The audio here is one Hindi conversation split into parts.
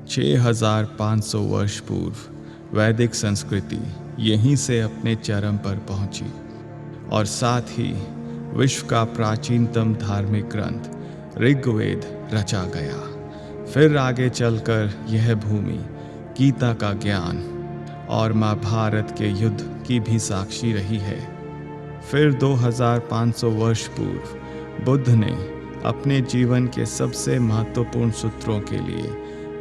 6500 वर्ष पूर्व वैदिक संस्कृति यहीं से अपने चरम पर पहुंची और साथ ही विश्व का प्राचीनतम धार्मिक ग्रंथ ऋग्वेद रचा गया। फिर आगे चलकर यह भूमि गीता का ज्ञान और महाभारत के युद्ध की भी साक्षी रही है। फिर 2500 वर्ष पूर्व बुद्ध ने अपने जीवन के सबसे महत्वपूर्ण सूत्रों के लिए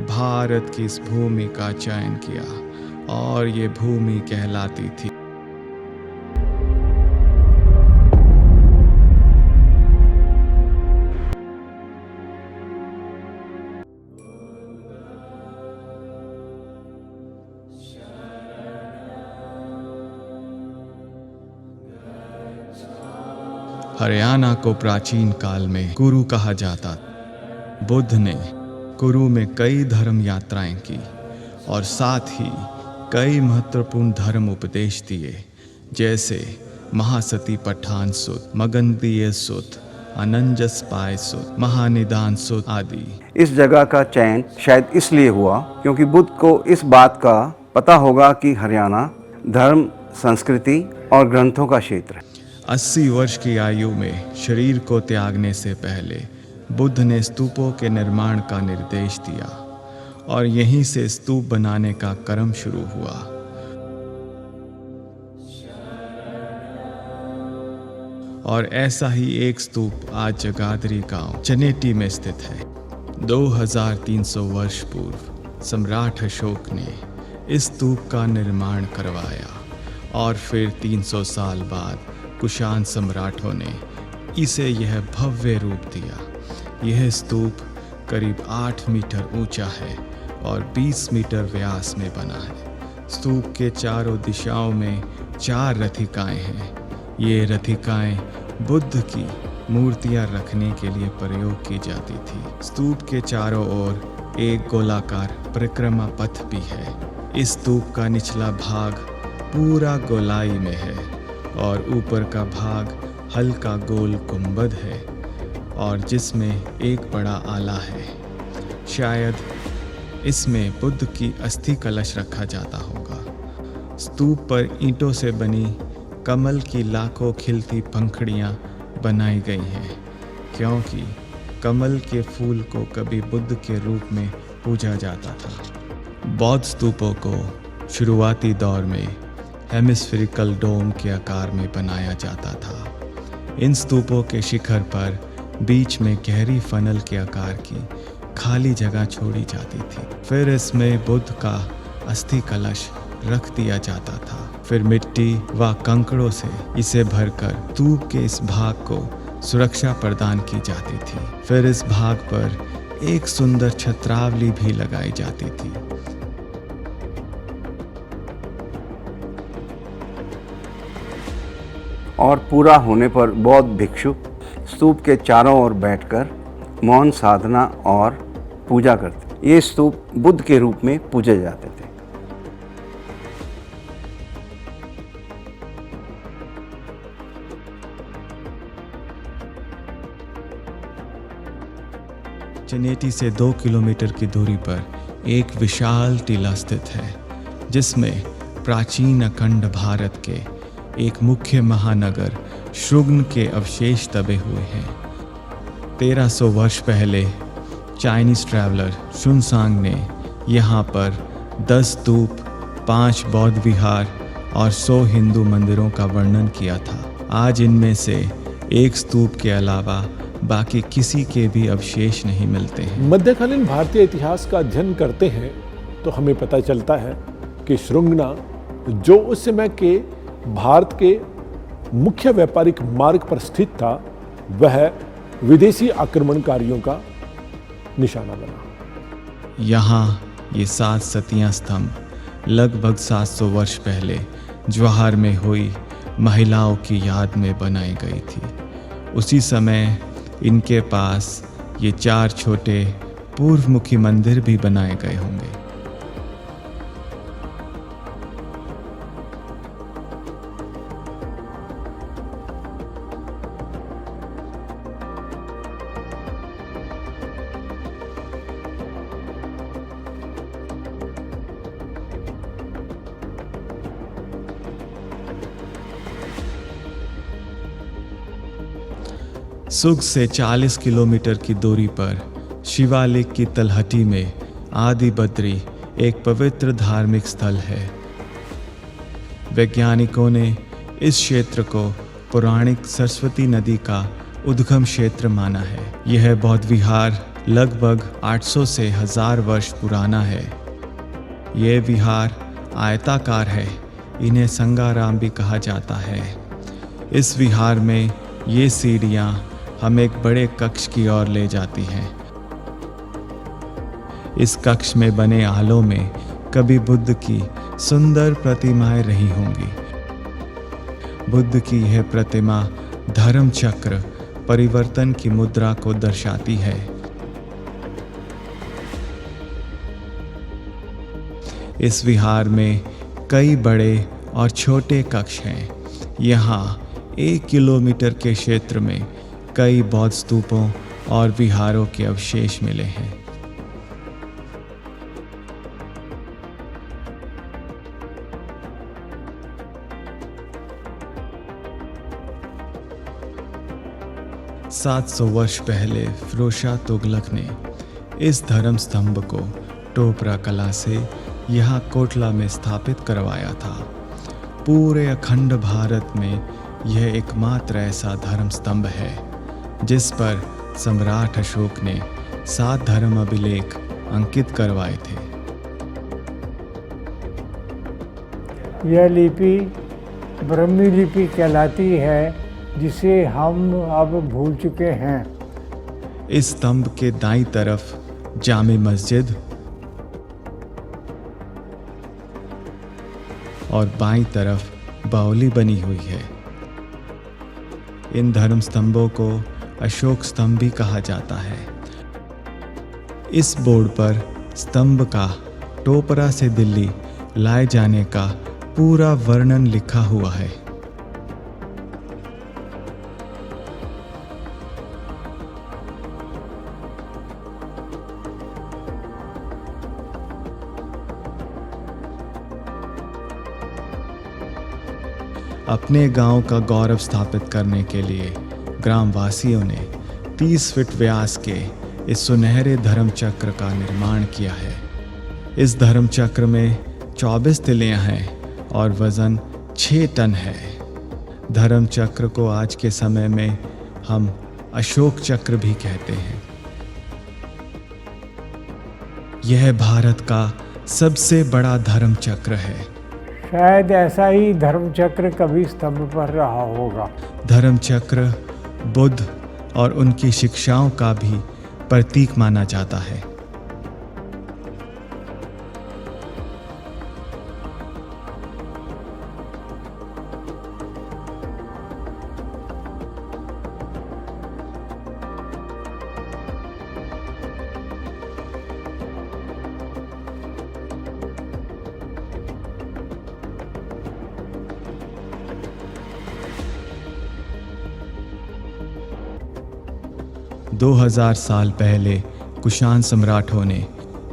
भारत की इस भूमि का चयन किया और ये भूमि कहलाती थी हरियाणा को प्राचीन काल में कुरु कहा जाता। बुद्ध ने कुरु में कई धर्म यात्राएं की और साथ ही कई महत्वपूर्ण धर्म उपदेश दिए, जैसे महासती पठान सुत, मगंदीय सुत, अनंजस पाय सुत, महानिदान सुत आदि। इस जगह का चयन शायद इसलिए हुआ क्योंकि बुद्ध को इस बात का पता होगा कि हरियाणा धर्म, संस्कृति और ग्रंथों का क्षेत्र है। 80 वर्ष की आयु में शरीर को त्यागने से पहले बुद्ध ने स्तूपों के निर्माण का निर्देश दिया और यहीं से स्तूप बनाने का क्रम शुरू हुआ। और ऐसा ही एक स्तूप आज जगाधरी गांव चनेटी में स्थित है। 2300 वर्ष पूर्व सम्राट अशोक ने इस स्तूप का निर्माण करवाया और फिर 300 साल बाद कुषाण सम्राटों ने इसे यह भव्य रूप दिया। यह स्तूप करीब 8 मीटर ऊंचा है और 20 मीटर व्यास में बना है। स्तूप के चारों दिशाओं में 4 रथिकाएं हैं। ये रथिकाएं बुद्ध की मूर्तियां रखने के लिए प्रयोग की जाती थी। स्तूप के चारों ओर एक गोलाकार परिक्रमा पथ भी है। इस स्तूप का निचला भाग पूरा गोलाई में है और ऊपर का भाग हल्का गोल गुंबद है और जिसमें एक बड़ा आला है। शायद इसमें बुद्ध की अस्थि कलश रखा जाता होगा। स्तूप पर ईंटों से बनी कमल की लाखों खिलती पंखुड़ियां बनाई गई हैं, क्योंकि कमल के फूल को कभी बुद्ध के रूप में पूजा जाता था। बौद्ध स्तूपों को शुरुआती दौर में हेमिस्फेरिकल डोम के आकार में बनाया जाता था। इन स्तूपों के शिखर पर बीच में गहरी फनल के आकार की खाली जगह छोड़ी जाती थी। फिर इसमें बुद्ध का अस्थि कलश रख दिया जाता था। फिर मिट्टी व कंकड़ों से इसे भरकर स्तूप के इस भाग को सुरक्षा प्रदान की जाती थी। फिर इस भाग पर एक सुंदर छत्रावली भी लगाई जाती थी। और पूरा होने पर बौद्ध भिक्षु स्तूप के चारों ओर बैठकर मौन साधना और पूजा करते। ये स्तूप बुद्ध के रूप में पूजे जाते थे। चनेटी से 2 किलोमीटर की दूरी पर एक विशाल टीला स्थित है, जिसमें प्राचीन अखंड भारत के एक मुख्य महानगर शुंग के अवशेष दबे हुए हैं। 1300 वर्ष पहले चाइनीज ट्रैवलर शुनसांग ने यहाँ पर 10 स्तूप, 5 बौद्ध विहार और 100 हिंदू मंदिरों का वर्णन किया था। आज इनमें से एक स्तूप के अलावा बाकी किसी के भी अवशेष नहीं मिलते हैं। मध्यकालीन भारतीय इतिहास का अध्ययन करते हैं तो हमें पता चलता है कि श्रृंगना, जो उस समय के भारत के मुख्य व्यापारिक मार्ग पर स्थित था, वह विदेशी आक्रमणकारियों का निशाना बना। यहाँ ये 7 सतिया स्तंभ लगभग 700 वर्ष पहले ज्वार में हुई महिलाओं की याद में बनाई गई थी। उसी समय इनके पास ये 4 छोटे पूर्वमुखी मंदिर भी बनाए गए होंगे। सुग से 40 किलोमीटर की दूरी पर शिवालिक की तलहटी में आदि बद्री एक पवित्र धार्मिक स्थल है। वैज्ञानिकों ने इस क्षेत्र को पौराणिक सरस्वती नदी का उद्गम क्षेत्र माना है। यह बौद्ध विहार लगभग 800 से 1000 वर्ष पुराना है। यह विहार आयताकार है। इन्हें संगाराम भी कहा जाता है। इस विहार में ये सीढ़ियाँ हम एक बड़े कक्ष की ओर ले जाती हैं। इस कक्ष में बने आलों में कभी बुद्ध की सुंदर प्रतिमाएं रही होंगी। बुद्ध की यह प्रतिमा धर्म चक्र परिवर्तन की मुद्रा को दर्शाती है। इस विहार में कई बड़े और छोटे कक्ष हैं। यहाँ 1 किलोमीटर के क्षेत्र में कई बौद्ध स्तूपों और विहारों के अवशेष मिले हैं। $700 वर्ष पहले फिरोज शाह तुगलक ने इस धर्म स्तंभ को टोपरा कला से यहाँ कोटला में स्थापित करवाया था। पूरे अखंड भारत में यह एकमात्र ऐसा धर्म स्तंभ है जिस पर सम्राट अशोक ने 7 धर्म अभिलेख अंकित करवाए थे। यह लिपि ब्रह्मी लिपि कहलाती है, जिसे हम अब भूल चुके हैं। इस स्तंभ के दाईं तरफ जामे मस्जिद और बाईं तरफ बावली बनी हुई है। इन धर्म स्तंभों को अशोक स्तंभ भी कहा जाता है। इस बोर्ड पर स्तंभ का टोपरा से दिल्ली लाए जाने का पूरा वर्णन लिखा हुआ है। अपने गांव का गौरव स्थापित करने के लिए ग्रामवासियों ने 30 फीट व्यास के इस सुनहरे धर्म चक्र का निर्माण किया है। इस धर्म चक्र में 24 तिलियां हैं और वजन 6 टन है। धर्म चक्र को आज के समय में हम अशोक चक्र भी कहते हैं। यह भारत का सबसे बड़ा धर्म चक्र है। शायद ऐसा ही धर्म चक्र कभी स्तंभ पर रहा होगा। धर्म चक्र बुद्ध और उनकी शिक्षाओं का भी प्रतीक माना जाता है। दो 2000 साल पहले कुषाण सम्राटों ने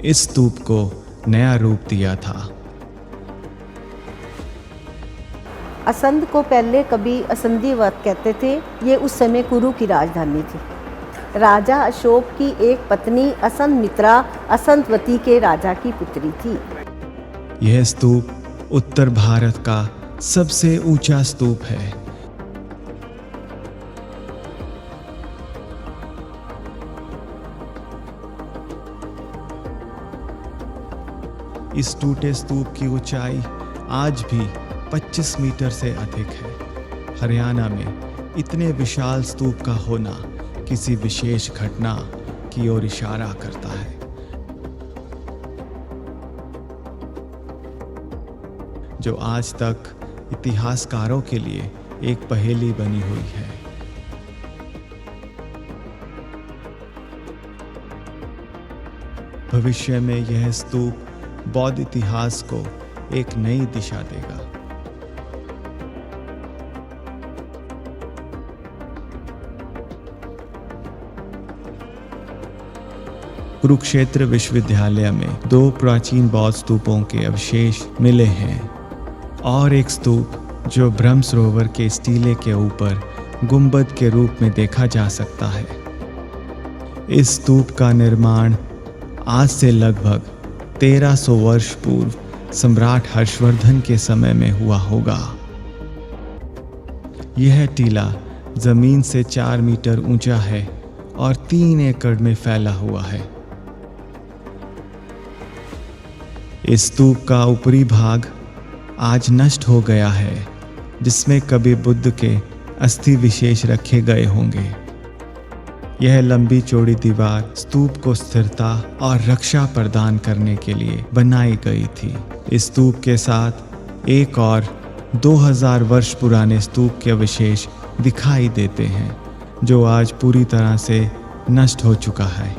इस स्तूप को नया रूप दिया था। असंध को पहले कभी असंधिवत कहते थे। ये उस समय कुरु की राजधानी थी। राजा अशोक की एक पत्नी असंधमित्रा असंधवती के राजा की पुत्री थी। यह स्तूप उत्तर भारत का सबसे ऊंचा स्तूप है। इस टूटे स्तूप की ऊंचाई आज भी 25 मीटर से अधिक है। हरियाणा में इतने विशाल स्तूप का होना किसी विशेष घटना की ओर इशारा करता है। जो आज तक इतिहासकारों के लिए एक पहेली बनी हुई है। भविष्य में यह स्तूप बौद्ध इतिहास को एक नई दिशा देगा। कुरुक्षेत्र विश्वविद्यालय में 2 प्राचीन बौद्ध स्तूपों के अवशेष मिले हैं और एक स्तूप जो ब्रह्म सरोवर के स्टीले के ऊपर गुंबद के रूप में देखा जा सकता है। इस स्तूप का निर्माण आज से लगभग 1300 वर्ष पूर्व सम्राट हर्षवर्धन के समय में हुआ होगा। यह टीला जमीन से 4 मीटर ऊंचा है और 3 एकड़ में फैला हुआ है। इस स्तूप का ऊपरी भाग आज नष्ट हो गया है, जिसमें कभी बुद्ध के अस्थि विशेष रखे गए होंगे। यह लंबी चौड़ी दीवार स्तूप को स्थिरता और रक्षा प्रदान करने के लिए बनाई गई थी। इस स्तूप के साथ एक और 2000 वर्ष पुराने स्तूप के अवशेष दिखाई देते हैं, जो आज पूरी तरह से नष्ट हो चुका है।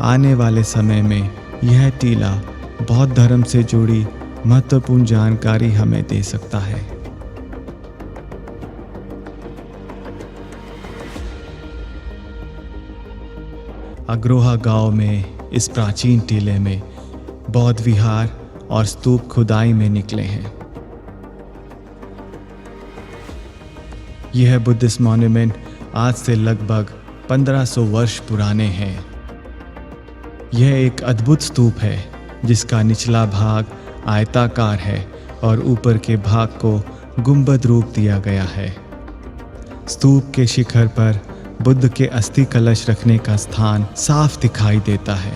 आने वाले समय में यह टीला बौद्ध धर्म से जुड़ी महत्वपूर्ण जानकारी हमें दे सकता है। अग्रोहा गांव में इस प्राचीन टीले में बौद्ध विहार और स्तूप खुदाई में निकले हैं। यह बुद्धिस्ट मॉन्यूमेंट आज से लगभग 1500 वर्ष पुराने हैं। यह एक अद्भुत स्तूप है जिसका निचला भाग आयताकार है और ऊपर के भाग को गुंबद रूप दिया गया है। स्तूप के शिखर पर बुद्ध के अस्थि कलश रखने का स्थान साफ दिखाई देता है।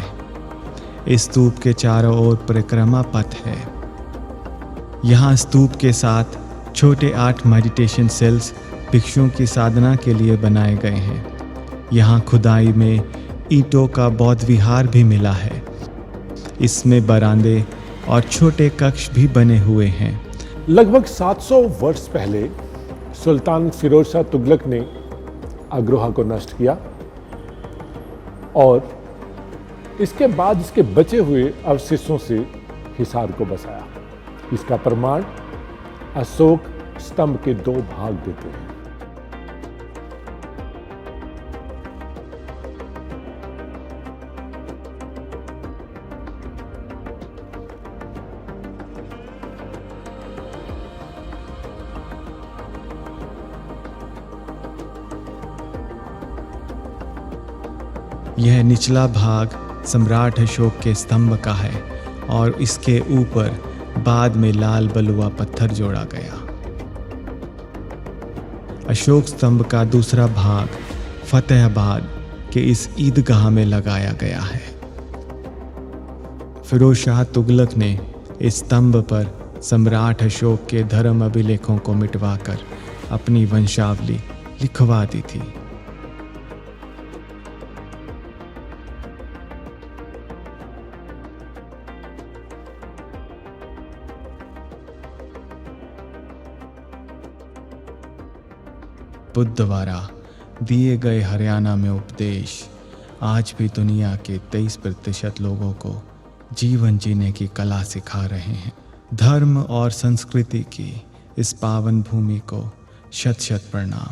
इस स्तूप के चारों ओर परिक्रमा पथ है। यहाँ स्तूप के साथ छोटे 8 मेडिटेशन सेल्स भिक्षुओं की साधना के लिए बनाए गए हैं। यहाँ खुदाई में ईंटों का बौद्ध विहार भी मिला है। इसमें बरामदे और छोटे कक्ष भी बने हुए हैं। लगभग 700 वर्ष पहले सुल्तान फिरोज शाह तुगलक ने अग्रोहा को नष्ट किया और इसके बाद इसके बचे हुए अवशेषों से हिसार को बसाया। इसका प्रमाण अशोक स्तंभ के 2 भाग देते हैं। यह निचला भाग सम्राट अशोक के स्तंभ का है और इसके ऊपर बाद में लाल बलुआ पत्थर जोड़ा गया। अशोक स्तंभ का दूसरा भाग फतेहाबाद के इस ईदगाह में लगाया गया है। फिरोज शाह तुगलक ने इस स्तंभ पर सम्राट अशोक के धर्म अभिलेखों को मिटवाकर अपनी वंशावली लिखवा दी थी। बुद्ध द्वारा दिए गए हरियाणा में उपदेश आज भी दुनिया के 23% लोगों को जीवन जीने की कला सिखा रहे हैं। धर्म और संस्कृति की इस पावन भूमि को शत शत प्रणाम।